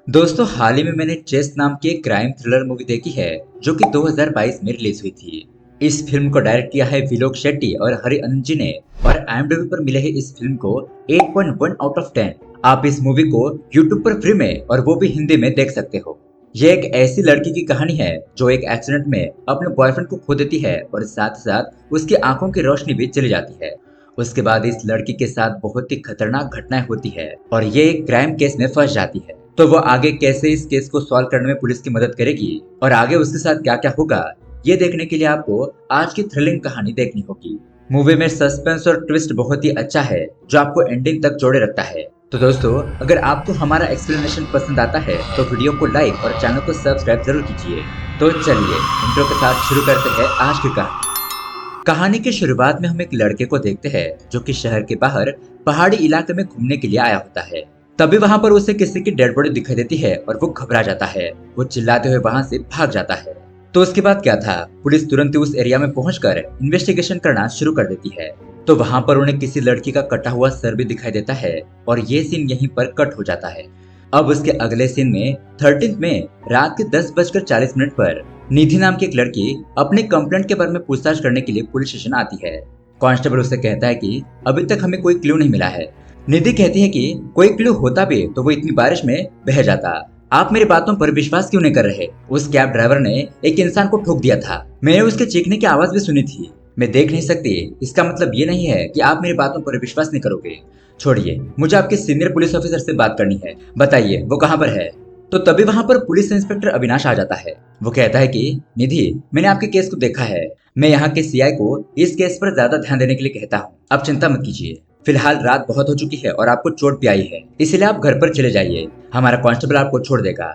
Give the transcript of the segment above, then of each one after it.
दोस्तों हाल ही में मैंने चेस नाम की एक क्राइम थ्रिलर मूवी देखी है जो कि 2022 में रिलीज हुई थी। इस फिल्म को डायरेक्ट किया है विलोक शेट्टी और हरि अनंत जी ने और IMDb पर मिले है इस फिल्म को 8.1 आउट ऑफ 10। आप इस मूवी को YouTube पर फ्री में और वो भी हिंदी में देख सकते हो। ये एक ऐसी लड़की की कहानी है जो एक एक्सीडेंट में अपने बॉयफ्रेंड को खो देती है और साथ साथ उसकी आंखों की रोशनी भी चली जाती है। उसके बाद इस लड़की के साथ बहुत ही खतरनाक घटनाएं होती है और ये एक क्राइम केस में फंस जाती है। तो वो आगे कैसे इस केस को सॉल्व करने में पुलिस की मदद करेगी और आगे उसके साथ क्या क्या होगा, ये देखने के लिए आपको आज की थ्रिलिंग कहानी देखनी होगी। मूवी में सस्पेंस और ट्विस्ट बहुत ही अच्छा है जो आपको एंडिंग तक जोड़े रखता है। तो दोस्तों अगर आपको हमारा एक्सप्लेनेशन पसंद आता है तो वीडियो को लाइक और चैनल को सब्सक्राइब जरूर कीजिए। तो चलिए इंट्रो के साथ शुरू करते हैं आज की कहानी। कहानी की शुरुआत में हम एक लड़के को देखते हैं जो कि शहर के बाहर पहाड़ी इलाके में घूमने के लिए आया होता है। तभी वहां पर उसे किसी की डेड बॉडी दिखाई देती है और वो घबरा जाता है। वो चिल्लाते हुए वहां से भाग जाता है। तो उसके बाद क्या था, पुलिस तुरंत ही उस एरिया में पहुंचकर इन्वेस्टिगेशन करना शुरू कर देती है। तो वहां पर उन्हें किसी लड़की का कटा हुआ सर भी दिखाई देता है और ये सीन यहीं पर कट हो जाता है। अब उसके अगले सीन में 13 में रात के 10:40 पर निधि नाम की एक लड़की अपने कंप्लेंट के बारे में पूछताछ करने के लिए पुलिस स्टेशन आती है। कांस्टेबल उससे कहता है कि अभी तक हमें कोई क्लू नहीं मिला है। निधि कहती है कि कोई क्लू होता भी तो वो इतनी बारिश में बह जाता। आप मेरी बातों पर विश्वास क्यों नहीं कर रहे? उस कैब ड्राइवर ने एक इंसान को ठोक दिया था। मैंने उसके चीखने की आवाज भी सुनी थी। मैं देख नहीं सकती, इसका मतलब ये नहीं है कि आप मेरी बातों पर विश्वास नहीं करोगे। छोड़िए, मुझे आपके सीनियर पुलिस ऑफिसर से बात करनी है। बताइए वो कहाँ पर है? तो तभी वहां पर पुलिस इंस्पेक्टर अविनाश आ जाता है। वो कहता है कि निधि, मैंने आपके केस को देखा है। मैं यहाँ के सीआई को इस केस पर ज्यादा ध्यान देने के लिए कहता हूँ। आप चिंता मत कीजिए। फिलहाल रात बहुत हो चुकी है और आपको चोट भी आई है, इसलिए आप घर पर चले जाइए। हमारा कांस्टेबल आपको छोड़ देगा।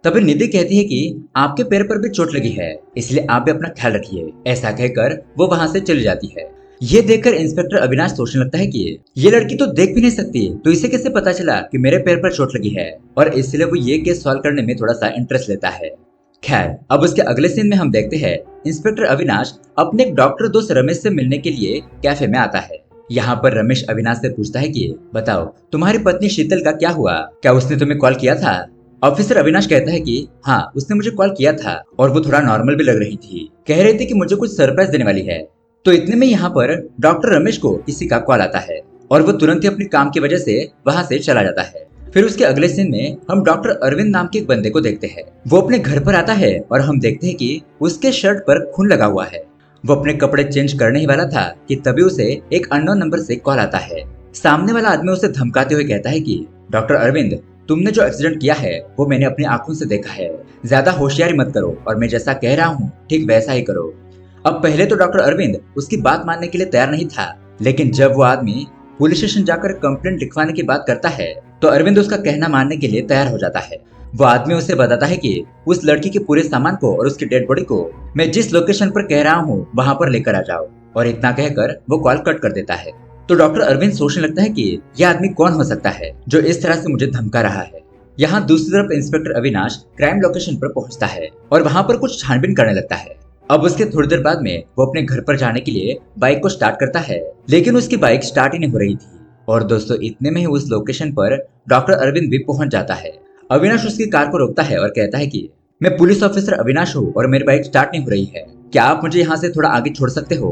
तभी निधि कहती है कि आपके पैर पर भी चोट लगी है, इसलिए आप भी अपना ख्याल रखिए। ऐसा कहकर वो वहां से चली जाती है। ये देखकर इंस्पेक्टर अविनाश सोचने लगता है कि ये लड़की तो देख भी नहीं सकती, तो इसे कैसे पता चला कि मेरे पैर पर चोट लगी है, और इसलिए वो ये केस सॉल्व करने में थोड़ा सा इंटरेस्ट लेता है। खैर, अब उसके अगले सीन में हम देखते हैं इंस्पेक्टर अविनाश अपने एक डॉक्टर दोस्त रमेश से मिलने के लिए कैफे में आता है। यहाँ पर रमेश अविनाश से पूछता है कि बताओ तुम्हारी पत्नी शीतल का क्या हुआ? क्या उसने तुम्हें कॉल किया था? ऑफिसर अविनाश कहता है कि हाँ, उसने मुझे कॉल किया था और वो थोड़ा नॉर्मल भी लग रही थी। कह रही थी कि मुझे कुछ सरप्राइज देने वाली है। तो इतने में यहाँ पर डॉक्टर रमेश को किसी का कॉल आता है और वो तुरंत ही अपने काम की वजह से वहां से चला जाता है। फिर उसके अगले सीन में हम डॉक्टर अरविंद नाम के एक बंदे को देखते हैं। वो अपने घर पर आता है और हम देखते हैं कि उसके शर्ट पर खून लगा हुआ है। वो अपने कपड़े चेंज करने ही वाला था कि तभी उसे एक अननोन नंबर से कॉल आता है। सामने वाला आदमी उसे धमकाते हुए कहता है कि डॉक्टर अरविंद, तुमने जो एक्सीडेंट किया है वो मैंने अपनी आंखों से देखा है। ज्यादा होशियारी मत करो और मैं जैसा कह रहा हूँ ठीक वैसा ही करो। अब पहले तो डॉक्टर अरविंद उसकी बात मानने के लिए तैयार नहीं था, लेकिन जब वो आदमी पुलिस स्टेशन जाकर कंप्लेंट लिखवाने की बात करता है तो अरविंद उसका कहना मानने के लिए तैयार हो जाता है। वो आदमी उसे बताता है कि उस लड़की के पूरे सामान को और उसकी डेड बॉडी को मैं जिस लोकेशन पर कह रहा हूँ वहां पर लेकर आ जाओ, और इतना कहकर वो कॉल कट कर देता है। तो डॉक्टर अरविंद सोचने लगता है कि यह आदमी कौन हो सकता है जो इस तरह से मुझे धमका रहा है। यहाँ दूसरी तरफ इंस्पेक्टर अविनाश क्राइम लोकेशन पर पहुंचता है और वहां पर कुछ छानबीन करने लगता है। अब उसके थोड़ी देर बाद में वो अपने घर पर जाने के लिए बाइक को स्टार्ट करता है, लेकिन उसकी बाइक स्टार्ट ही नहीं हो रही थी। और दोस्तों इतने में ही उस लोकेशन पर डॉक्टर अरविंद भी पहुंच जाता है। अविनाश उसकी कार को रोकता है और कहता है कि मैं पुलिस ऑफिसर अविनाश हूँ और मेरी बाइक स्टार्ट नहीं हो रही है, क्या आप मुझे यहाँ से थोड़ा आगे छोड़ सकते हो?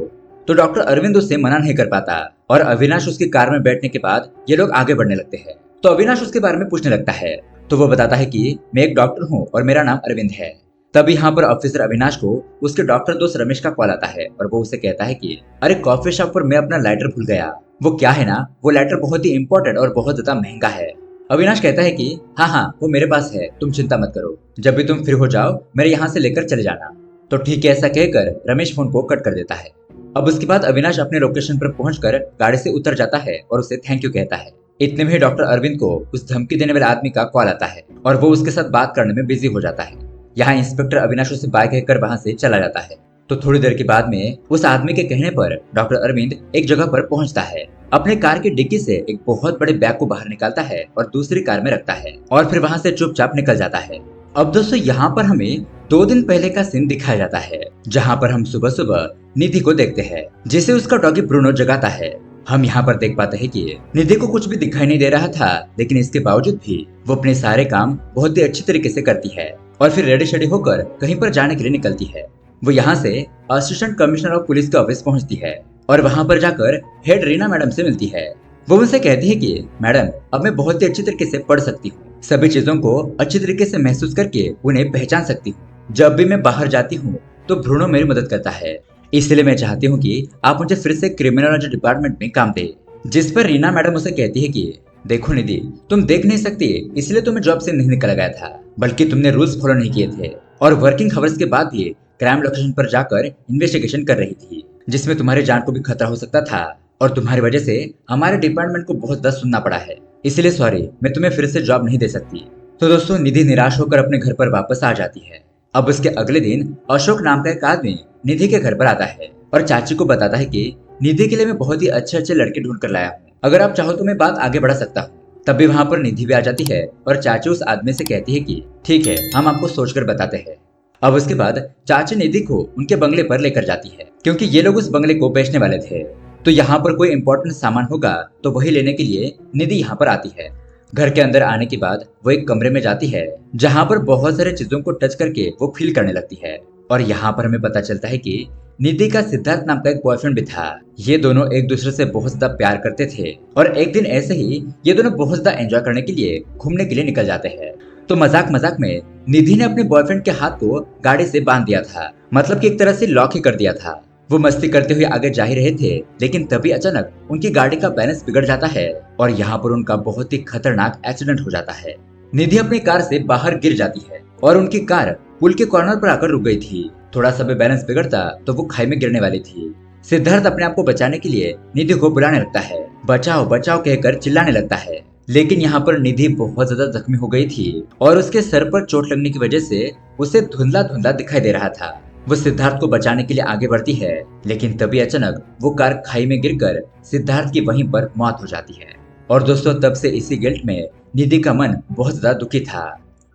तो डॉक्टर अरविंद उससे मना नहीं कर पाता और अविनाश उसकी कार में बैठने के बाद ये लोग आगे बढ़ने लगते हैं। तो अविनाश उसके बारे में पूछने लगता है। तो वो बताता है कि मैं एक डॉक्टर हूँ और मेरा नाम अरविंद है। तब यहाँ पर ऑफिसर अविनाश को उसके डॉक्टर दोस्त रमेश का कॉल आता है और वो उसे कहता है कि अरे कॉफी शॉप पर मैं अपना लाइटर भूल गया। वो क्या है ना, वो लाइटर बहुत ही इंपॉर्टेंट और बहुत ज्यादा महंगा है। अविनाश कहता है कि हाँ हाँ वो मेरे पास है, तुम चिंता मत करो, जब भी तुम फ्री हो जाओ मेरे यहाँ से लेकर चले जाना। तो ठीक है, ऐसा कहकर रमेश फोन को कट कर देता है। अब उसके बाद अविनाश अपने लोकेशन पर पहुंचकर गाड़ी से उतर जाता है और उसे थैंक यू कहता है। इतने में ही डॉक्टर अरविंद को उस धमकी देने वाले आदमी का कॉल आता है और वो उसके साथ बात करने में बिजी हो जाता है। यहाँ इंस्पेक्टर अविनाश उसे बाय कहकर वहां से चला जाता है। तो थोड़ी देर के बाद में उस आदमी के कहने पर डॉक्टर अरविंद एक जगह पर पहुंचता है। अपने कार की डिक्की से एक बहुत बड़े बैग को बाहर निकालता है और दूसरी कार में रखता है और फिर वहां से चुपचाप निकल जाता है। अब दोस्तों यहाँ पर हमें 2 दिन पहले का सीन दिखाया जाता है, जहाँ पर हम सुबह सुबह निधि को देखते हैं जिसे उसका डॉगी ब्रूनो जगाता है। हम यहाँ पर देख पाते हैं कि निधि को कुछ भी दिखाई नहीं दे रहा था, लेकिन इसके बावजूद भी वो अपने सारे काम बहुत ही अच्छी तरीके से करती है और फिर रेडी शेडी होकर कहीं पर जाने के लिए निकलती है। वो यहाँ से असिस्टेंट कमिश्नर ऑफ पुलिस के ऑफिस पहुँचती है और वहाँ पर जाकर हेड रीना मैडम से मिलती है। वो उनसे कहती है कि मैडम, अब मैं बहुत ही अच्छी तरीके से पढ़ सकती हूँ, सभी चीजों को अच्छी तरीके से महसूस करके उन्हें पहचान सकती हूँ। जब भी मैं बाहर जाती हूँ तो भ्रूणो मेरी मदद करता है, इसलिए मैं चाहती हूँ कि आप मुझे फिर से क्रिमिनोलॉजी डिपार्टमेंट में काम दे। जिस पर रीना मैडम उसे कहती है कि देखो निधि, तुम देख नहीं सकती इसलिए तुम्हें जॉब से नहीं निकला गया था, बल्कि तुमने रूल्स फॉलो नहीं किए थे और वर्किंग आवर्स के बाद भी क्राइम लोकेशन पर जाकर इन्वेस्टिगेशन कर रही थी, जिसमें तुम्हारी जान को भी खतरा हो सकता था और तुम्हारी वजह से हमारे डिपार्टमेंट को बहुत दर्द सुनना पड़ा है, इसलिए सॉरी, मैं तुम्हें फिर से जॉब नहीं दे सकती। तो दोस्तों, निधि निराश होकर अपने घर पर वापस आ जाती है। अब उसके अगले दिन अशोक नाम का एक आदमी निधि के घर पर आता है और चाची को बताता है कि निधि के लिए मैं बहुत ही अच्छे अच्छे लड़के ढूंढ कर लाया हूँ, अगर आप चाहो तो मैं बात आगे बढ़ा सकता हूँ। तभी वहाँ पर निधि भी आ जाती है और चाची उस आदमी से कहती है कि ठीक है, हम आपको सोचकर बताते हैं। अब उसके बाद चाची निधि को उनके बंगले पर लेकर जाती है, क्योंकि ये लोग उस बंगले को बेचने वाले थे, तो यहाँ पर कोई इम्पोर्टेंट सामान होगा तो वही लेने के लिए निधि यहाँ पर आती है। घर के अंदर आने के बाद वो एक कमरे में जाती है जहाँ पर बहुत सारे चीजों को टच करके वो फील करने लगती है और यहाँ पर हमें पता चलता है कि निधि का सिद्धार्थ नाम का एक बॉयफ्रेंड भी था। ये दोनों एक दूसरे से बहुत ज्यादा प्यार करते थे और एक दिन ऐसे ही ये दोनों बहुत ज्यादा एंजॉय करने के लिए घूमने के लिए निकल जाते हैं। तो मजाक मजाक में निधि ने अपने बॉयफ्रेंड के हाथ को गाड़ी से बांध दिया था, मतलब कि एक तरह से लॉक ही कर दिया था। वो मस्ती करते हुए आगे जा ही रहे थे, लेकिन तभी अचानक उनकी गाड़ी का बैलेंस बिगड़ जाता है और यहाँ पर उनका बहुत ही खतरनाक एक्सीडेंट हो जाता है। निधि अपनी कार से बाहर गिर जाती है और उनकी कार पुल के कॉर्नर पर आकर रुक गई थी। थोड़ा सा भी बैलेंस बिगड़ता तो वो खाई में गिरने वाली थी। सिद्धार्थ अपने आप को बचाने के लिए निधि को बुलाने लगता है, बचाओ बचाओ कहकर चिल्लाने लगता है, लेकिन यहाँ पर निधि बहुत ज्यादा जख्मी हो गई थी और उसके सर पर चोट लगने की वजह से उसे धुंधला धुंधला दिखाई दे रहा था। वो सिद्धार्थ को बचाने के लिए आगे बढ़ती है, लेकिन तभी अचानक वो कार खाई में गिरकर सिद्धार्थ की वहीं पर मौत हो जाती है। और दोस्तों, तब से इसी गिल्ट में निधि का मन बहुत ज्यादा दुखी था।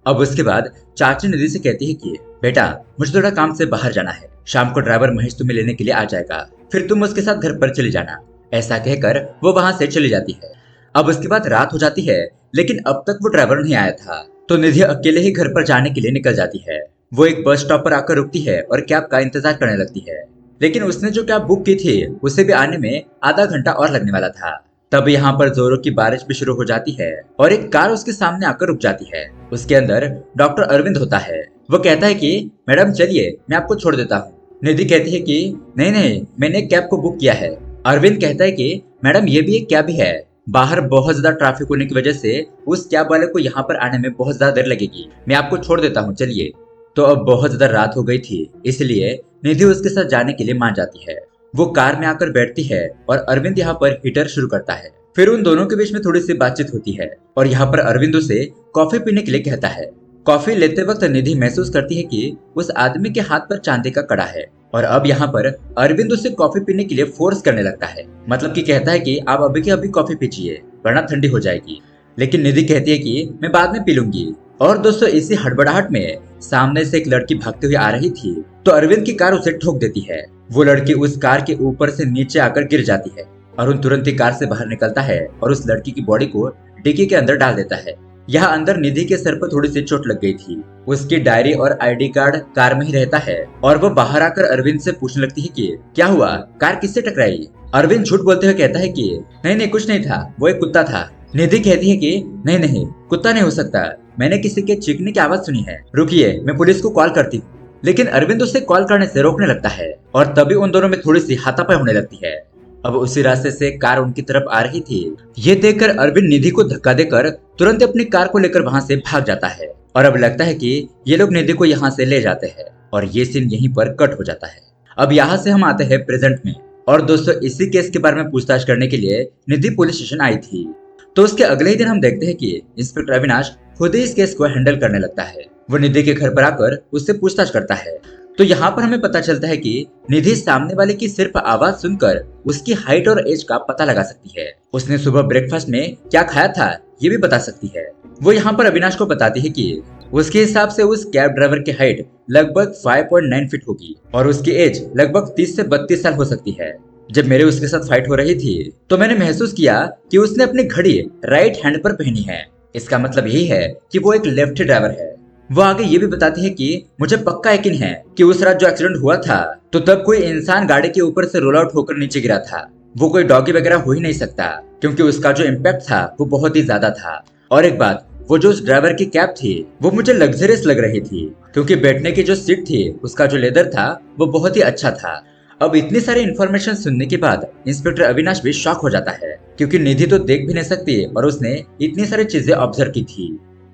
अब उसके बाद चाची निधि से कहती है कि बेटा, मुझे थोड़ा काम से बाहर जाना है, शाम को ड्राइवर महेश तुम्हें लेने के लिए आ जाएगा, फिर तुम उसके साथ घर पर चली जाना। ऐसा कहकर वो वहां से चली जाती है। अब उसके बाद रात हो जाती है, लेकिन अब तक वो ड्राइवर नहीं आया था, तो निधि अकेले ही घर पर जाने के लिए निकल जाती है। वो एक बस स्टॉप पर आकर रुकती है और कैब का इंतजार करने लगती है, लेकिन उसने जो कैब बुक की थी उसे भी आने में आधा घंटा और लगने वाला था। तब यहाँ पर जोरों की बारिश भी शुरू हो जाती है और एक कार उसके सामने आकर रुक जाती है। उसके अंदर डॉक्टर अरविंद होता है। वो कहता है कि मैडम चलिए, मैं आपको छोड़ देता हूँ। निधि कहती है कि नहीं नहीं, मैंने एक कैब को बुक किया है। अरविंद कहता है कि मैडम, ये भी एक कैब ही है, बाहर बहुत ज्यादा ट्रैफिक होने की वजह से उस कैब वाले को यहाँ पर आने में बहुत ज्यादा देर लगेगी, मैं आपको छोड़ देता हूँ, चलिए। तो अब बहुत ज्यादा रात हो गई थी, इसलिए निधि उसके साथ जाने के लिए मान जाती है। वो कार में आकर बैठती है और अरविंद यहाँ पर हीटर शुरू करता है। फिर उन दोनों के बीच में थोड़ी सी बातचीत होती है और यहाँ पर अरविंद उसे कॉफी पीने के लिए कहता है। कॉफी लेते वक्त निधि महसूस करती है कि उस आदमी के हाथ पर चांदी का कड़ा है और अब यहाँ पर अरविंद उसे कॉफी पीने के लिए फोर्स करने लगता है, मतलब कि कहता है कि आप अभी के अभी कॉफी पीजिए वरना ठंडी हो जाएगी। लेकिन निधि कहती है कि मैं बाद में पी लूंगी। और दोस्तों, इसी हड़बड़ाहट में सामने से एक लड़की भागते हुए आ रही थी, तो अरविंद की कार उसे ठोक देती है। वो लड़की उस कार के ऊपर से नीचे आकर गिर जाती है। अरुण तुरंत ही कार से बाहर निकलता है और उस लड़की की बॉडी को डिक्की के अंदर डाल देता है। यहाँ अंदर निधि के सर पर थोड़ी सी चोट लग गई थी। उसकी डायरी और आईडी कार्ड कार में ही रहता है और वो बाहर आकर अरविंद से पूछने लगती है कि क्या हुआ, कार किससे टकराई। अरविंद झूठ बोलते हुए कहता है कि नहीं नहीं, कुछ नहीं था, वो एक कुत्ता था। निधि कहती है कि नहीं नहीं, कुत्ता नहीं हो सकता, मैंने किसी के चीखने की आवाज सुनी है, रुकिए मैं पुलिस को कॉल करती हूँ। लेकिन अरविंद उसे कॉल करने से रोकने लगता है और तभी उन दोनों में थोड़ी सी हाथापाई होने लगती है। अब उसी रास्ते से कार उनकी तरफ आ रही थी। ये देखकर अरविंद निधि को धक्का देकर तुरंत अपनी कार को लेकर वहां से भाग जाता है और अब लगता है कि ये लोग निधि को यहाँ से ले जाते हैं और ये सीन यहीं पर कट हो जाता है। अब यहाँ से हम आते हैं प्रेजेंट में। और दोस्तों, इसी केस के बारे में पूछताछ करने के लिए निधि पुलिस स्टेशन आई थी। तो उसके अगले ही दिन हम देखते हैं कि इंस्पेक्टर अविनाश खुद ही इस केस को हैंडल करने लगता है। वो निधि के घर पर आकर उससे पूछताछ करता है। तो यहाँ पर हमें पता चलता है कि निधि सामने वाले की सिर्फ आवाज सुनकर उसकी हाइट और एज का पता लगा सकती है। उसने सुबह ब्रेकफास्ट में क्या खाया था ये भी बता सकती है। वो यहाँ पर अविनाश को बताती है कि उसके हिसाब से उस कैब ड्राइवर की हाइट लगभग 5.9 फीट होगी और उसकी एज लगभग 30 से 32 साल हो सकती है। जब मेरे उसके साथ फाइट हो रही थी तो मैंने महसूस किया कि उसने अपनी घड़ी राइट हैंड पर पहनी है। इसका मतलब यही है कि वो एक लेफ्ट ड्राइवर है। वो आगे ये भी बताती है कि मुझे पक्का यकीन है कि उस रात जो एक्सीडेंट हुआ था तो तब कोई इंसान गाड़ी के ऊपर से रोल आउट होकर नीचे गिरा था। वो कोई डॉगी वगैरह हो ही नहीं सकता क्योंकि उसका जो इम्पैक्ट था वो बहुत ही ज्यादा था। और एक बात, वो जो उस ड्राइवर की कैब थी वो मुझे लग्जरियस लग रही थी क्योंकि बैठने की जो सीट थी उसका जो लेदर था वो बहुत ही अच्छा था। अब इतनी सारी इन्फॉर्मेशन सुनने के बाद इंस्पेक्टर अविनाश भी शॉक हो जाता है क्योंकि निधि तो देख भी नहीं सकती और उसने इतनी सारी चीजें ऑब्जर्व की थी।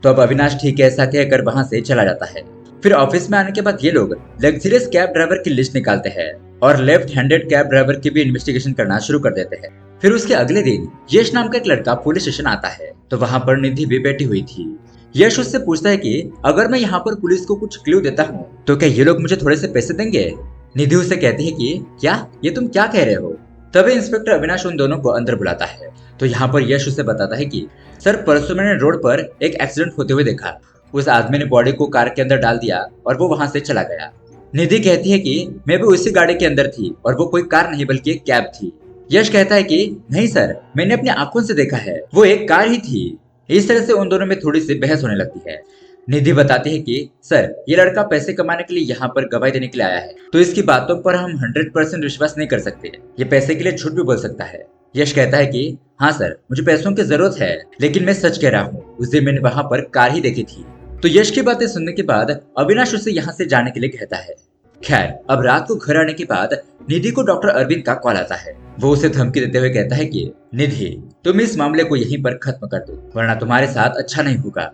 तो अब अविनाश ठीक है ऐसा कहकर वहां से चला जाता है। फिर ऑफिस में आने के बाद ये लोग लग्जरियस कैब ड्राइवर की लिस्ट निकालते हैं और लेफ्ट हैंडेड कैब ड्राइवर की भी इन्वेस्टिगेशन करना शुरू कर देते हैं। फिर उसके अगले दिन यश नाम का एक लड़का पुलिस स्टेशन आता है तो वहां पर निधि भी बैठी हुई थी। यश उससे पूछता है कि अगर मैं यहाँ पर पुलिस को कुछ क्लू देता हूँ तो क्या ये लोग मुझे थोड़े से पैसे देंगे। निधि उसे कहती है कि क्या ये तुम क्या कह रहे हो। तभी इंस्पेक्टर अविनाश उन दोनों को अंदर बुलाता है तो यहाँ पर यश उसे बताता है कि सर परसों मैंने रोड पर एक एक्सीडेंट होते हुए देखा। उस आदमी ने बॉडी को कार के अंदर डाल दिया और वो वहां से चला गया। निधि कहती है कि मैं भी उसी गाड़ी के अंदर थी और वो कोई कार नहीं बल्कि एक कैब थी। यश कहता है कि नहीं सर, मैंने अपनी आंखों से देखा है, वो एक कार ही थी। इस तरह से उन दोनों में थोड़ी सी बहस होने लगती है। निधि बताती है कि सर ये लड़का पैसे कमाने के लिए यहाँ पर गवाही देने के लिए आया है तो इसकी बातों पर हम 100% विश्वास नहीं कर सकते। ये पैसे के लिए झूठ भी बोल सकता है। यश कहता है कि हाँ सर, मुझे पैसों की जरूरत है लेकिन मैं सच कह रहा हूँ, उस दिन मैंने वहां पर कार ही देखी थी। तो यश की बातें सुनने के बाद अविनाश उसे यहाँ से जाने के लिए कहता है। खैर अब रात को घर आने के बाद निधि को डॉक्टर अरविंद का कॉल आता है। वो उसे धमकी देते हुए कहता है कि निधि तुम इस मामले को यहीं पर खत्म कर दो वरना तुम्हारे साथ अच्छा नहीं होगा।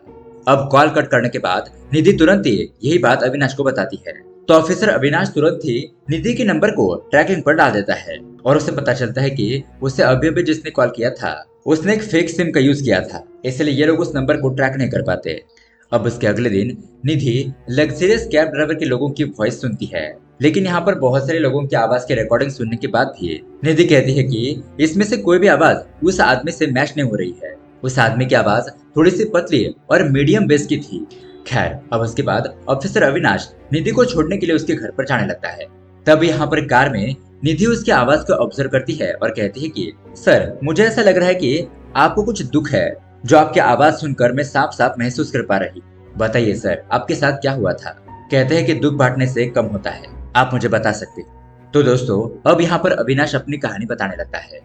अब कॉल कट करने के बाद निधि तुरंत ही यही बात अविनाश को बताती है तो ऑफिसर अविनाश तुरंत ही निधि के नंबर को ट्रैकिंग पर डाल देता है और उसे पता चलता है कि उसे अभी अभी जिसने कॉल किया था उसने एक फेक सिम का यूज किया था, इसलिए ये लोग उस नंबर को ट्रैक नहीं कर पाते। अब उसके अगले दिन निधि लग्जरियस कैब ड्राइवर के लोगों की वॉइस सुनती है लेकिन यहाँ पर बहुत सारे लोगों की आवाज की रिकॉर्डिंग सुनने के बाद भी निधि कहती है कि इसमें से कोई भी आवाज उस आदमी से मैच नहीं हो रही है। उस आदमी की आवाज थोड़ी सी पतली और मीडियम बेस की थी। खैर अब उसके बाद ऑफिसर अविनाश निधि को छोड़ने के लिए उसके घर पर जाने लगता है। तब यहाँ पर कार में निधि उसकी आवाज को ऑब्जर्व करती है और कहती है कि सर मुझे ऐसा लग रहा है कि आपको कुछ दुख है जो आपकी आवाज सुनकर मैं साफ साफ महसूस कर पा रही। बताइए सर आपके साथ क्या हुआ था। कहते हैं कि दुख बांटने से कम होता है, आप मुझे बता सकते। तो दोस्तों अब यहाँ पर अविनाश अपनी कहानी बताने लगता है।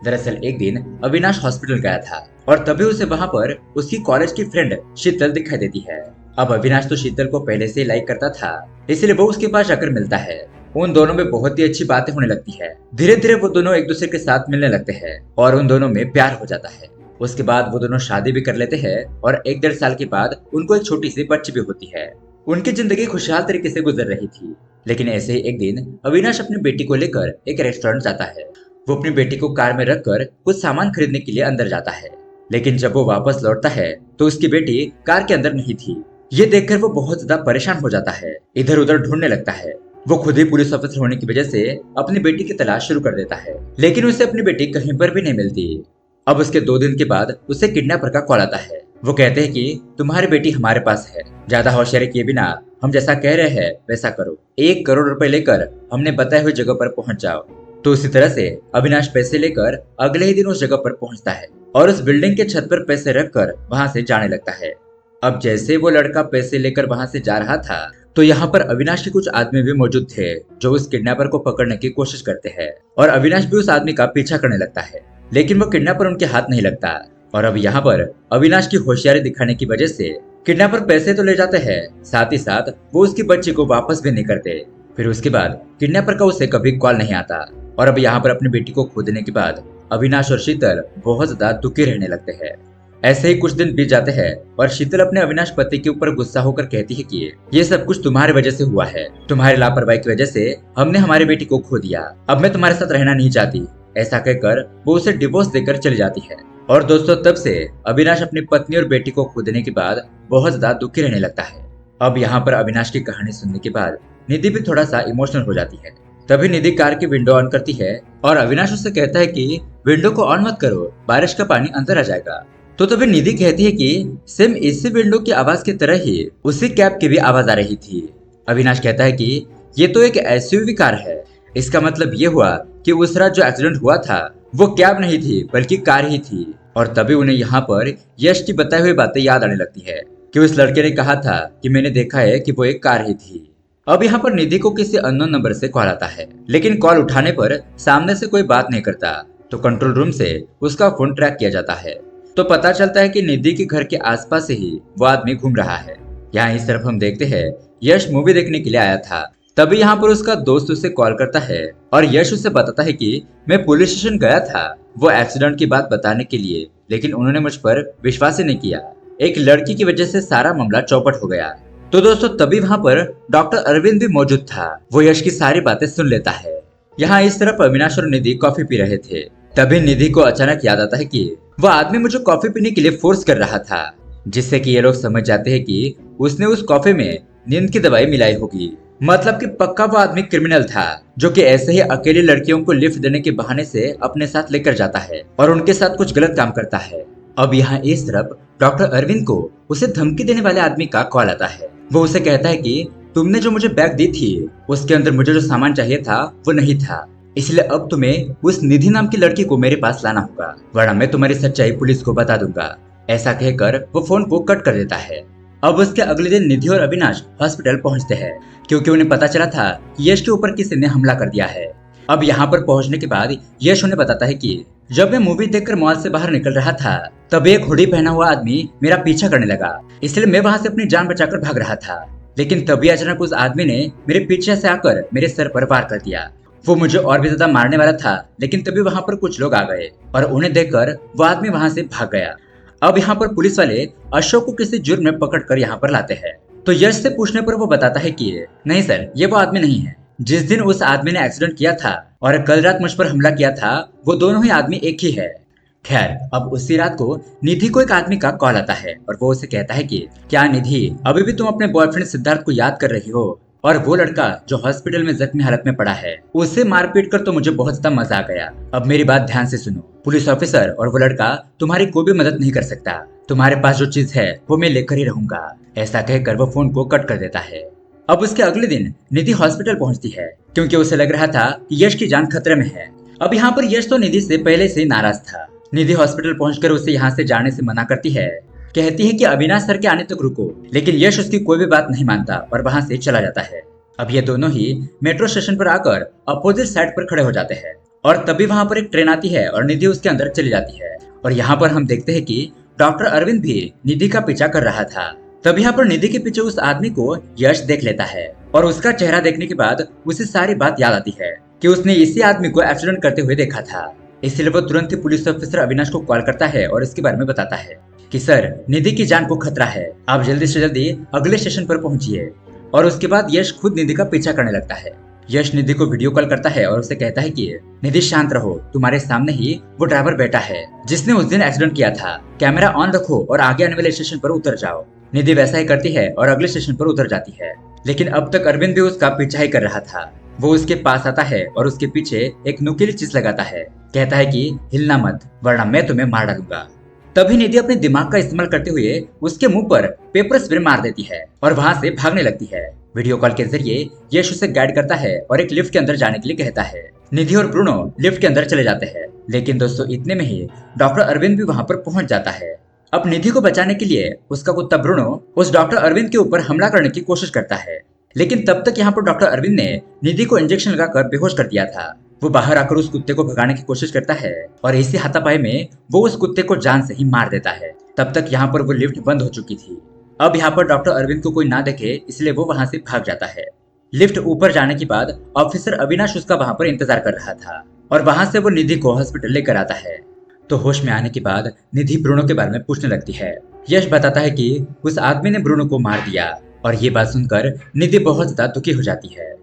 दरअसल एक दिन अविनाश हॉस्पिटल गया था और तभी उसे वहां पर उसकी कॉलेज की फ्रेंड शीतल दिखाई देती है। अब अविनाश तो शीतल को पहले से लाइक करता था इसलिए वो उसके पास जाकर मिलता है। उन दोनों में बहुत ही अच्छी बातें होने लगती है। धीरे धीरे वो दोनों एक दूसरे के साथ मिलने लगते हैं और उन दोनों में प्यार हो जाता है। उसके बाद वो दोनों शादी भी कर लेते हैं और 1-1.5 साल के बाद उनको एक छोटी सी बच्ची भी होती है। उनकी जिंदगी खुशहाल तरीके से गुजर रही थी। लेकिन ऐसे ही एक दिन अविनाश अपनी बेटी को लेकर एक रेस्टोरेंट जाता है। वो अपनी बेटी को कार में रखकर कुछ सामान खरीदने के लिए अंदर जाता है लेकिन जब वो वापस लौटता है तो उसकी बेटी कार के अंदर नहीं थी। ये देखकर वो बहुत ज्यादा परेशान हो जाता है, इधर उधर ढूंढने लगता है। वो खुद ही पुलिस ऑफिसर होने की वजह से अपनी बेटी की तलाश शुरू कर देता है लेकिन उसे अपनी बेटी कहीं पर भी नहीं मिलती। अब उसके 2 दिन के बाद उसे किडनैपर का कॉल आता है। वो कहते हैं कि तुम्हारी बेटी हमारे पास है, ज्यादा होशियारी किए बिना हम जैसा कह रहे हैं वैसा करो, 1 करोड़ रुपए लेकर हमने बताए हुए जगह पर पहुंच जाओ। तो उसी तरह से अविनाश पैसे लेकर अगले ही दिन उस जगह पर पहुंचता है और उस बिल्डिंग के छत पर पैसे रखकर वहां से जाने लगता है। अब जैसे वो लड़का पैसे लेकर वहां से जा रहा था तो यहाँ पर अविनाश के कुछ आदमी भी मौजूद थे जो उस किडनैपर को पकड़ने की कोशिश करते हैं और अविनाश भी उस आदमी का पीछा करने लगता है लेकिन वो किडनैपर उनके हाथ नहीं लगता। और अब यहाँ पर अविनाश की होशियारी दिखाने की वजह से किडनैपर पैसे तो ले जाते हैं, साथ ही साथ वो उसकी बच्ची को वापस भी नहीं करते। फिर उसके बाद किडनैपर का उसे कभी कॉल नहीं आता और अब यहाँ पर अपनी बेटी को खो देने के बाद अविनाश और शीतल बहुत ज्यादा दुखी रहने लगते हैं। ऐसे ही कुछ दिन बीत जाते हैं और शीतल अपने अविनाश पति के ऊपर गुस्सा होकर कहती है कि ये सब कुछ तुम्हारी वजह से हुआ है, तुम्हारी लापरवाही की वजह से हमने हमारी बेटी को खो दिया, अब मैं तुम्हारे साथ रहना नहीं चाहती। ऐसा कहकर वो उसे डिवोर्स देकर चली जाती है। और दोस्तों तब से अविनाश अपनी पत्नी और बेटी को खो देने के बाद बहुत ज्यादा दुखी रहने लगता है। अब यहाँ पर अविनाश की कहानी सुनने के बाद निधि भी थोड़ा सा इमोशनल हो जाती है। तभी निधि कार की विंडो ऑन करती है और अविनाश उससे कहता है कि विंडो को ऑन मत करो, बारिश का पानी अंदर आ जाएगा। तो तभी निधि कहती है कि सेम इसी विंडो की आवाज की तरह ही उसी कैब की भी आवाज आ रही थी। अविनाश कहता है कि ये तो एक एसयूवी कार है, इसका मतलब ये हुआ कि उस रात जो एक्सीडेंट हुआ था वो कैब नहीं थी बल्कि कार ही थी। और तभी उन्हें यहाँ पर यश की बताई हुई बातें याद आने लगती है कि उस लड़के ने कहा था कि मैंने देखा है कि वो एक कार ही थी। अब यहाँ पर निधि को किसी अननोन नंबर से कॉल आता है, लेकिन कॉल उठाने पर सामने से कोई बात नहीं करता। तो कंट्रोल रूम से उसका फोन ट्रैक किया जाता है। तो पता चलता है कि निधि के घर के आसपास से ही वो आदमी घूम रहा है। यहाँ इस तरफ हम देखते हैं यश मूवी देखने के लिए आया था। तभी यहाँ पर उसका दोस्त उसे कॉल करता है और यश उसे बताता है कि मैं पुलिस स्टेशन गया था वो एक्सीडेंट की बात बताने के लिए, लेकिन उन्होंने मुझ पर विश्वास ही नहीं किया। एक लड़की की वजह से सारा मामला चौपट हो गया। तो दोस्तों तभी वहाँ पर डॉक्टर अरविंद भी मौजूद था। वो यश की सारी बातें सुन लेता है। यहाँ इस तरफ अविनाश और निधि कॉफी पी रहे थे। तभी निधि को अचानक याद आता है कि वह आदमी मुझे कॉफी पीने के लिए फोर्स कर रहा था, जिससे कि ये लोग समझ जाते हैं कि उसने उस कॉफी में नींद की दवाई मिलाई होगी। मतलब कि पक्का वो आदमी क्रिमिनल था जो कि ऐसे ही अकेली लड़कियों को लिफ्ट देने के बहाने से अपने साथ लेकर जाता है और उनके साथ कुछ गलत काम करता है। अब यहाँ इस तरफ डॉक्टर अरविंद को उसे धमकी देने वाले आदमी का कॉल आता है। वो उसे कहता है कि तुमने जो मुझे बैग दी थी उसके अंदर मुझे जो सामान चाहिए था वो नहीं था, इसलिए अब तुम्हें उस निधि नाम की लड़की को मेरे पास लाना होगा, वरना मैं तुम्हारी सच्चाई पुलिस को बता दूंगा। ऐसा कहकर वो फोन को कट कर देता है। अब उसके अगले दिन निधि और अविनाश हॉस्पिटल पहुंचते हैं क्योंकि उन्हें पता चला था कि यश के ऊपर किसी ने हमला कर दिया है। अब यहाँ पर पहुंचने के बाद यश उन्हें बताता है कि जब मैं मूवी देखकर मॉल से बाहर निकल रहा था तब एक हुडी पहना हुआ आदमी मेरा पीछा करने लगा, इसलिए मैं वहां से अपनी जान बचाकर भाग रहा था। लेकिन तभी अचानक उस आदमी ने मेरे पीछे से आकर मेरे सर पर वार कर दिया। वो मुझे और भी ज्यादा मारने वाला था, लेकिन तभी वहां पर कुछ लोग आ गए और उन्हें देखकर वो आदमी वहां से भाग गया। अब यहाँ पर पुलिस वाले अशोक को किसी जुर्म में पकड़कर यहाँ पर लाते हैं। तो यश से पूछने पर वो बताता है कि नहीं सर, ये वो आदमी नहीं है। जिस दिन उस आदमी ने एक्सीडेंट किया था और कल रात मुझ पर हमला किया था वो दोनों ही आदमी एक ही है। खैर अब उसी रात को निधि को एक आदमी का कॉल आता है और वो उसे कहता है कि क्या निधि अभी भी तुम अपने बॉयफ्रेंड सिद्धार्थ को याद कर रही हो, और वो लड़का जो हॉस्पिटल में जख्मी हालत में पड़ा है उसे मारपीट कर तो मुझे बहुत ज्यादा मजा आ गया। अब मेरी बात ध्यान से सुनो, पुलिस ऑफिसर और वो लड़का तुम्हारी कोई भी मदद नहीं कर सकता। तुम्हारे पास जो चीज है वो मैं लेकर ही रहूंगा। ऐसा कहकर वो फोन को कट कर देता है। अब उसके अगले दिन निधि हॉस्पिटल पहुंचती है क्योंकि उसे लग रहा था कि यश की जान खतरे में है। अब यहाँ पर यश तो निधि से पहले से नाराज था। निधि हॉस्पिटल पहुंचकर उसे यहाँ से जाने से मना करती है, कहती है कि अविनाश सर के आने तक रुको, लेकिन यश उसकी कोई भी बात नहीं मानता और वहां से चला जाता है। अब ये दोनों ही मेट्रो स्टेशन पर आकर अपोजिट साइड पर खड़े हो जाते हैं और तभी वहां पर एक ट्रेन आती है और निधि उसके अंदर चली जाती है। और यहाँ पर हम देखते हैं कि डॉक्टर अरविंद भी निधि का पीछा कर रहा था। तब यहाँ पर निधि के पीछे उस आदमी को यश देख लेता है और उसका चेहरा देखने के बाद उसे सारी बात याद आती है कि उसने इसी आदमी को एक्सीडेंट करते हुए देखा था। इसलिए वो तुरंत ही पुलिस ऑफिसर अविनाश को कॉल करता है और इसके बारे में बताता है कि सर निधि की जान को खतरा है, आप जल्दी से जल्दी अगले स्टेशन पर पहुंचिए। और उसके बाद यश खुद निधि का पीछा करने लगता है। यश निधि को वीडियो कॉल करता है और उसे कहता है कि निधि शांत रहो, तुम्हारे सामने ही वो ड्राइवर बैठा है जिसने उस दिन एक्सीडेंट किया था। कैमरा ऑन रखो और आगे आने वाले स्टेशन पर उतर जाओ। निधि वैसा ही करती है और अगले स्टेशन पर उतर जाती है। लेकिन अब तक अरविंद भी उसका पीछा ही कर रहा था। वो उसके पास आता है और उसके पीछे एक नुकीली चीज लगाता है, कहता है कि हिलना मत वरना मैं तुम्हें मार डालूंगा। तभी निधि अपने दिमाग का इस्तेमाल करते हुए उसके मुंह पर पेपर स्प्रे मार देती है और वहां से भागने लगती है। वीडियो कॉल के जरिए यश उसे गाइड करता है और एक लिफ्ट के अंदर जाने के लिए कहता है। निधि और ब्रूनो लिफ्ट के अंदर चले जाते हैं, लेकिन दोस्तों इतने में ही डॉक्टर अरविंद भी वहां पर पहुंच जाता है। अब निधि को बचाने के लिए उसका कुत्ता ब्रूनो उस डॉक्टर अरविंद के ऊपर हमला करने की कोशिश करता है, लेकिन तब तक यहाँ पर डॉक्टर अरविंद ने निधि को इंजेक्शन लगाकर बेहोश कर दिया था। वो बाहर आकर उस कुत्ते को भगाने की कोशिश करता है और इसी हाथापाई में वो उस कुत्ते को जान से ही मार देता है। तब तक यहाँ पर वो लिफ्ट बंद हो चुकी थी। अब यहाँ पर डॉक्टर अरविंद को कोई ना देखे इसलिए वो वहां से भाग जाता है। लिफ्ट ऊपर जाने के बाद ऑफिसर अविनाश उसका वहां पर इंतजार कर रहा था और वहां से वो निधि को हॉस्पिटल लेकर आता है। तो होश में आने के बाद निधि ब्रूनो के बारे में पूछने लगती है। यश बताता है कि उस आदमी ने ब्रूनो को मार दिया और ये बात सुनकर निधि बहुत ज्यादा दुखी हो जाती है।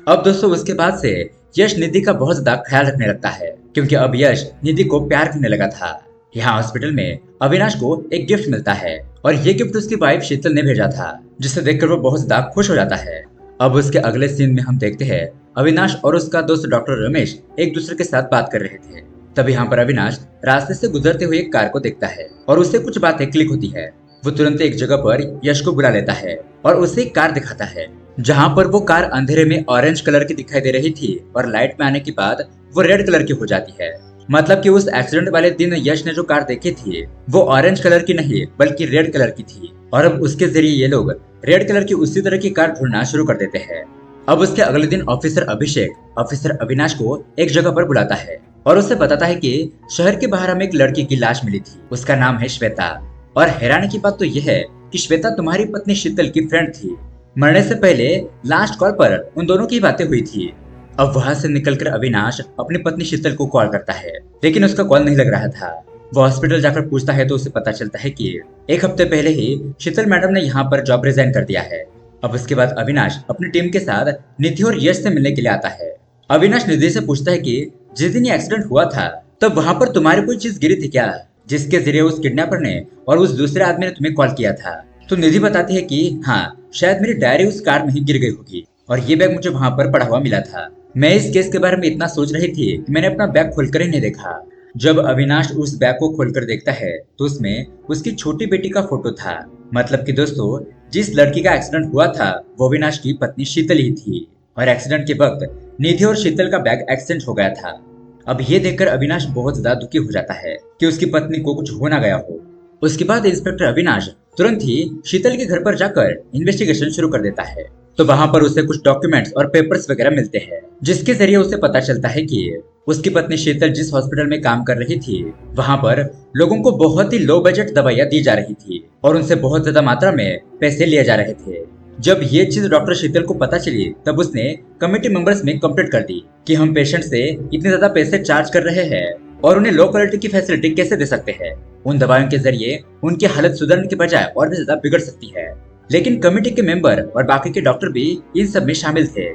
अब दोस्तों उसके बाद से यश निधि का बहुत ज्यादा ख्याल रखने लगता है क्योंकि अब यश निधि को प्यार करने लगा था। यहाँ हॉस्पिटल में अविनाश को एक गिफ्ट मिलता है और ये गिफ्ट उसकी वाइफ शीतल ने भेजा था, जिसे देखकर वो बहुत ज्यादा खुश हो जाता है। अब उसके अगले सीन में हम देखते हैं अविनाश और उसका दोस्त डॉक्टर रमेश एक दूसरे के साथ बात कर रहे थे। तब यहाँ पर अविनाश रास्ते से गुजरते हुए एक कार को देखता है और उससे कुछ बातें क्लिक होती है। वो तुरंत एक जगह पर यश को बुला लेता है और उसे एक कार दिखाता है। जहां पर वो कार अंधेरे में ऑरेंज कलर की दिखाई दे रही थी और लाइट में आने के बाद वो रेड कलर की हो जाती है। मतलब कि उस एक्सीडेंट वाले दिन यश ने जो कार देखी थी वो ऑरेंज कलर की नहीं बल्कि रेड कलर की थी, और अब उसके जरिए ये लोग रेड कलर की उसी तरह की कार ढूंढना शुरू कर देते हैं। अब उसके अगले दिन ऑफिसर अभिषेक ऑफिसर अविनाश को एक जगह पर बुलाता है और उससे बताता है कि शहर के बाहर हमें एक लड़की की लाश मिली थी, उसका नाम है श्वेता। और हैरानी की बात तो यह है कि श्वेता तुम्हारी पत्नी शीतल की फ्रेंड थी। मरने से पहले लास्ट कॉल पर उन दोनों की बातें हुई थी। अब वहां से निकलकर अविनाश अपनी पत्नी शीतल को कॉल करता है, लेकिन उसका कॉल नहीं लग रहा था। वो हॉस्पिटल जाकर पूछता है तो उसे पता चलता है कि एक हफ्ते पहले ही शीतल मैडम ने यहाँ पर जॉब रिजाइन कर दिया है। अब उसके बाद अविनाश अपनी टीम के साथ निधि और यश से मिलने के लिए आता है। अविनाश निधि से पूछता है कि जिस दिन ये एक्सीडेंट हुआ था तब वहां पर तुम्हारी कोई चीज गिरी थी क्या, जिसके जरिए उस किडनैपर ने और उस दूसरे आदमी ने तुम्हें कॉल किया था। तो निधि बताती है कि हाँ, शायद मेरी डायरी उस कार में ही गिर गई होगी और ये बैग मुझे वहां पर पड़ा हुआ मिला था। मैं इस केस के बारे में इतना सोच रही थी कि मैंने अपना बैग खोलकर ही नहीं देखा। जब अविनाश उस बैग को खोलकर देखता है तो उसमें उसकी छोटी बेटी का फोटो था। मतलब कि दोस्तों, जिस लड़की का एक्सीडेंट हुआ था वो अविनाश की पत्नी शीतल ही थी, और एक्सीडेंट के वक्त निधि और शीतल का बैग एक्सचेंज हो गया था। अब ये देखकर अविनाश बहुत ज्यादा दुखी हो जाता है कि उसकी पत्नी को कुछ हो ना गया हो। उसके बाद इंस्पेक्टर अविनाश तुरंत ही शीतल के घर पर जाकर इन्वेस्टिगेशन शुरू कर देता है। तो वहां पर उसे कुछ डॉक्यूमेंट्स और पेपर्स वगैरह मिलते हैं, जिसके जरिए उसे पता चलता है कि उसकी पत्नी शीतल जिस हॉस्पिटल में काम कर रही थी वहां पर लोगों को बहुत ही लो बजट दवाइयां दी जा रही थी और उनसे बहुत ज्यादा मात्रा में पैसे लिए जा रहे थे। जब ये चीज डॉक्टर शीतल को पता चली तब उसने कमेटी मेंबर्स में कंप्लेंट कर दी कि हम पेशेंट से इतने ज्यादा पैसे चार्ज कर रहे हैं और उन्हें लो क्वालिटी की फैसिलिटी कैसे दे सकते हैं। उन दवाइयों के जरिए उनकी हालत सुधरने के बजाय और भी ज्यादा बिगड़ सकती है। लेकिन कमेटी के मेंबर और बाकी के डॉक्टर भी इन सब में शामिल थे,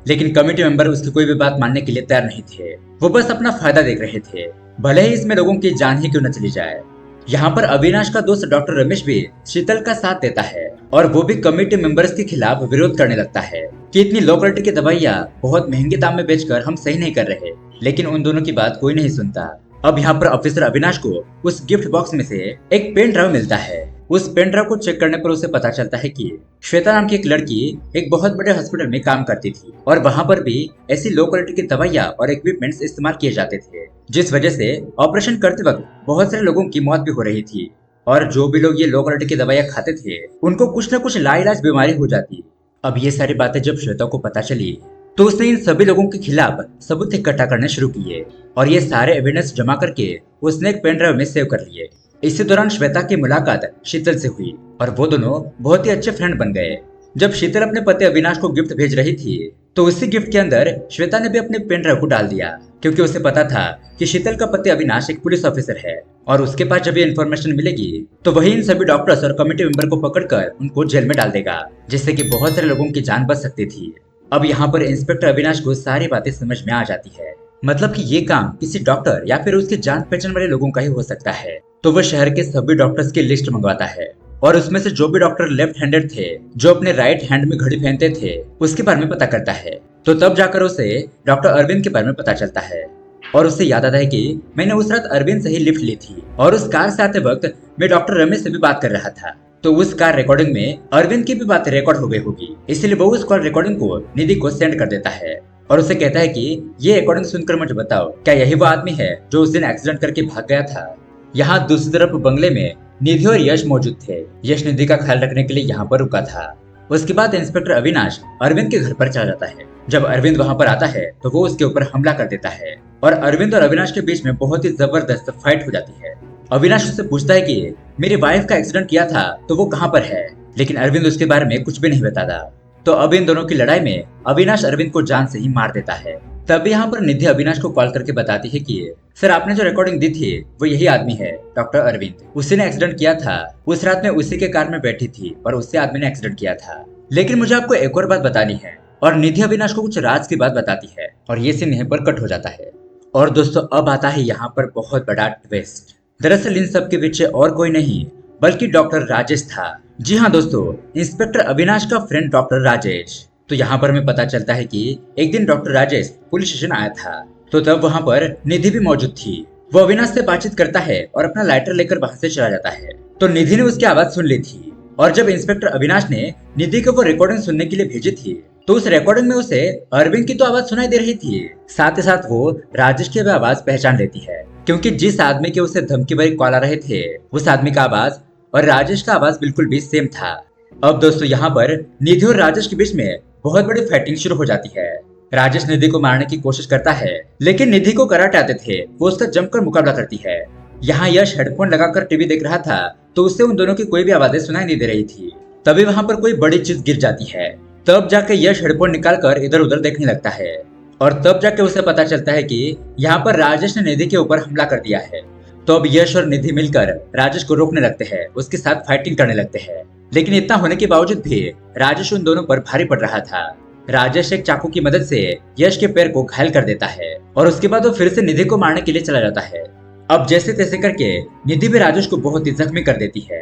लेकिन कमेटी मेंबर उसकी कोई भी बात मानने के लिए तैयार नहीं थे। वो बस अपना फायदा देख रहे थे, भले ही इसमें लोगों की जान ही क्यों न चली जाए। यहाँ पर अविनाश का दोस्त डॉक्टर रमेश भी शीतल का साथ देता है और वो भी कमेटी मेंबर्स के खिलाफ विरोध करने लगता है कि इतनी लो क्वालिटी की दवाइयाँ बहुत महंगे दाम में बेचकर हम सही नहीं कर रहे। लेकिन उन दोनों की बात कोई नहीं सुनता। अब यहाँ पर ऑफिसर अविनाश को उस गिफ्ट बॉक्स में से एक पेन ड्राइव मिलता है। उस पेन ड्राइव को चेक करने पर उसे पता चलता है कि श्वेता नाम की एक लड़की एक बहुत बड़े हॉस्पिटल में काम करती थी और वहां पर भी ऐसी लो क्वालिटी की दवाइयाँ और इक्विपमेंट्स इस्तेमाल किए जाते थे, जिस वजह से ऑपरेशन करते वक्त बहुत सारे लोगों की मौत भी हो रही थी। और जो भी लोग ये लो क्वालिटी की दवाइयाँ खाते थे उनको कुछ न कुछ लाइलाज बीमारी हो जाती। अब ये सारी बातें जब श्वेता को पता चली तो उसने इन सभी लोगों के खिलाफ सबूत इकट्ठा करने शुरू किए और ये सारे एविडेंस जमा करके उसने एक पेन ड्राइव में सेव कर लिए। इसी दौरान श्वेता की मुलाकात शीतल से हुई और वो दोनों बहुत ही अच्छे फ्रेंड बन गए। जब शीतल अपने पति अविनाश को गिफ्ट भेज रही थी तो उसी गिफ्ट के अंदर श्वेता ने भी अपने पेन ड्राइव को डाल दिया, क्योंकि उसे पता था कि शीतल का पति अविनाश एक पुलिस ऑफिसर है और उसके पास जब ये इन्फॉर्मेशन मिलेगी तो वही इन सभी डॉक्टर्स और कमेटी मेंबर को पकड़कर उनको जेल में डाल देगा, जिससे कि बहुत सारे लोगों की जान बच सकती थी। अब यहाँ पर इंस्पेक्टर अविनाश को सारी बातें समझ में आ जाती है। मतलब कि ये काम किसी डॉक्टर या फिर उसके जान पहचान वाले लोगों का ही हो सकता है। तो वह शहर के सभी डॉक्टर्स की लिस्ट मंगवाता है और उसमें से जो भी डॉक्टर लेफ्ट हैंडेड थे, जो अपने राइट हैंड में घड़ी पहनते थे, उसके बारे में पता करता है। तो तब जाकर उसे डॉक्टर अरविंद के बारे में पता चलता है और उससे याद आता है कि मैंने उस रात अरविंद से ही लिफ्ट ली थी और उस कार से आते वक्त मैं डॉक्टर रमेश से भी बात कर रहा था। तो उस कार रिकॉर्डिंग में अरविंद की भी बातें रिकॉर्ड हो गई होगी, इसलिए वो उस कॉल रिकॉर्डिंग को निधि को सेंड कर देता है और उसे कहता है कि ये रिकॉर्डिंग सुनकर मुझे बताओ, क्या यही वो आदमी है जो उस दिन एक्सीडेंट करके भाग गया था। यहाँ दूसरी तरफ बंगले में निधि और यश मौजूद थे। यश निधि का ख्याल रखने के लिए यहाँ पर रुका था। उसके बाद इंस्पेक्टर अविनाश अरविंद के घर पर चला जाता है। जब अरविंद वहाँ पर आता है तो वो उसके ऊपर हमला कर देता है और अरविंद और अविनाश के बीच में बहुत ही जबरदस्त फाइट हो जाती है। अविनाश उससे पूछता है कि मेरी वाइफ का एक्सीडेंट किया था तो वो कहाँ पर है, लेकिन अरविंद उसके बारे में कुछ भी नहीं बताता। तो अब इन दोनों की लड़ाई में अविनाश अरविंद को जान से ही मार देता है। तब यहाँ पर निधि अविनाश को कॉल करके बताती है कि सर, आपने जो रिकॉर्डिंग दी थी वो यही आदमी है, डॉक्टर अरविंद। उसी ने एक्सीडेंट किया था। उस रात में उसी के कार में बैठी थी और उससे आदमी ने एक्सीडेंट किया था। लेकिन मुझे आपको एक और बात बतानी है। और निधि अविनाश को कुछ राज की बात बताती है और ये सीन यहाँ पर कट हो जाता है। और दोस्तों, अब आता है यहाँ पर बहुत बड़ा ट्विस्ट। दरअसल इन सब के पीछे और कोई नहीं बल्कि डॉक्टर राजेश था। जी हाँ दोस्तों, इंस्पेक्टर अविनाश का फ्रेंड डॉक्टर राजेश। तो यहाँ पर हमें पता चलता है कि एक दिन डॉक्टर राजेश पुलिस स्टेशन आया था। तो तब वहाँ पर निधि भी मौजूद थी। वो अविनाश से बातचीत करता है और अपना लाइटर लेकर वहां से चला जाता है। तो निधि ने उसकी आवाज सुन ली थी और जब इंस्पेक्टर अविनाश ने निधि को वो रिकॉर्डिंग सुनने के लिए भेजी थी तो उस रिकॉर्डिंग में उसे अरविंद की तो आवाज सुनाई दे रही थी। साथ ही साथ वो राजेश की भी आवाज पहचान लेती है, क्योंकि जिस आदमी के उसे धमकी भरी कॉल आ रहे थे उस आदमी का आवाज और राजेश का आवाज बिल्कुल भी सेम था। अब दोस्तों यहाँ पर निधि और राजेश के बीच में बहुत बड़ी फाइटिंग शुरू हो जाती है। राजेश निधि को मारने की कोशिश करता है, लेकिन निधि को कराटे आते थे, वो उसका जमकर मुकाबला करती है। यहाँ यश हेडफोन लगाकर टीवी देख रहा था तो उससे उन दोनों की कोई भी आवाजें सुनाई नहीं दे रही थी। तभी वहां पर कोई बड़ी चीज गिर जाती है। तब जाके यश हेडफोन निकालकर इधर उधर देखने लगता है और तब जाके उसे पता चलता है कि यहाँ पर राजेश ने निधि के ऊपर हमला कर दिया है। तो अब यश और निधि मिलकर राजेश को रोकने लगते हैं, उसके साथ फाइटिंग करने लगते हैं। लेकिन इतना होने के बावजूद भी राजेश उन दोनों पर भारी पड़ रहा था। राजेश एक चाकू की मदद से यश के पैर को घायल कर देता है और उसके बाद वो फिर से निधि को मारने के लिए चला जाता है। अब जैसे तैसे करके निधि भी राजेश को बहुत ही जख्मी कर देती है।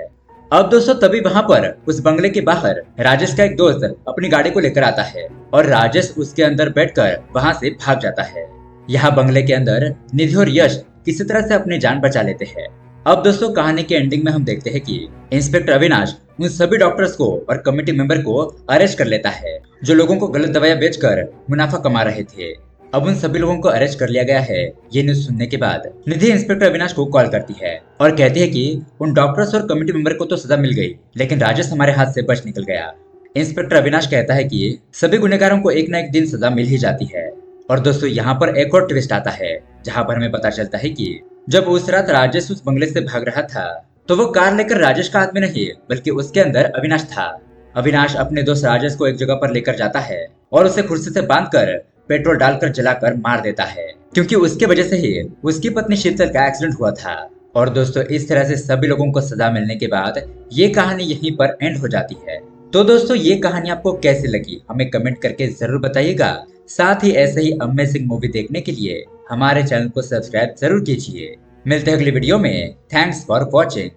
अब दोस्तों तभी वहां पर उस बंगले के बाहर राजेश का एक दोस्त अपनी गाड़ी को लेकर आता है और राजेश उसके अंदर बैठकर वहां से भाग जाता है। यहाँ बंगले के अंदर निधि और यश किसी तरह से अपनी जान बचा लेते हैं। अब दोस्तों कहानी के एंडिंग में हम देखते हैं कि इंस्पेक्टर अविनाश उन सभी डॉक्टर्स को और कमेटी मेंबर को अरेस्ट कर लेता है जो लोगों को गलत दवाइयां बेचकर मुनाफा कमा रहे थे। अब उन सभी लोगों को अरेस्ट कर लिया गया है। ये न्यूज सुनने के बाद निधि इंस्पेक्टर अविनाश को कॉल करती है और कहती है कि उन डॉक्टर्स और कमेटी मेंबर को तो सजा मिल गई, लेकिन राजेश हमारे हाथ से बच निकल गया। इंस्पेक्टर अविनाश कहता है कि सभी गुनहगारों को एक न एक दिन सजा मिल ही जाती है। और दोस्तों यहाँ पर एक और ट्विस्ट आता है जहाँ पर हमें पता चलता है कि जब उस रात राजेश उस बंगले से भाग रहा था तो वो कार लेकर राजेश का हाथ में नहीं बल्कि उसके अंदर अविनाश था। अविनाश अपने दोस्त राजेश को एक जगह पर लेकर जाता है और उसे कुर्सी से बांधकर पेट्रोल डालकर जलाकर मार देता है, क्योंकि उसके वजह से ही उसकी पत्नी शीतल का एक्सीडेंट हुआ था। और दोस्तों इस तरह से सभी लोगों को सजा मिलने के बाद ये कहानी यहीं पर एंड हो जाती है। तो दोस्तों ये कहानी आपको कैसी लगी हमें कमेंट करके जरूर बताइएगा। साथ ही ऐसे ही अमेजिंग मूवी देखने के लिए हमारे चैनल को सब्सक्राइब जरूर कीजिए। मिलते हैं अगली वीडियो में। Thanks for watching.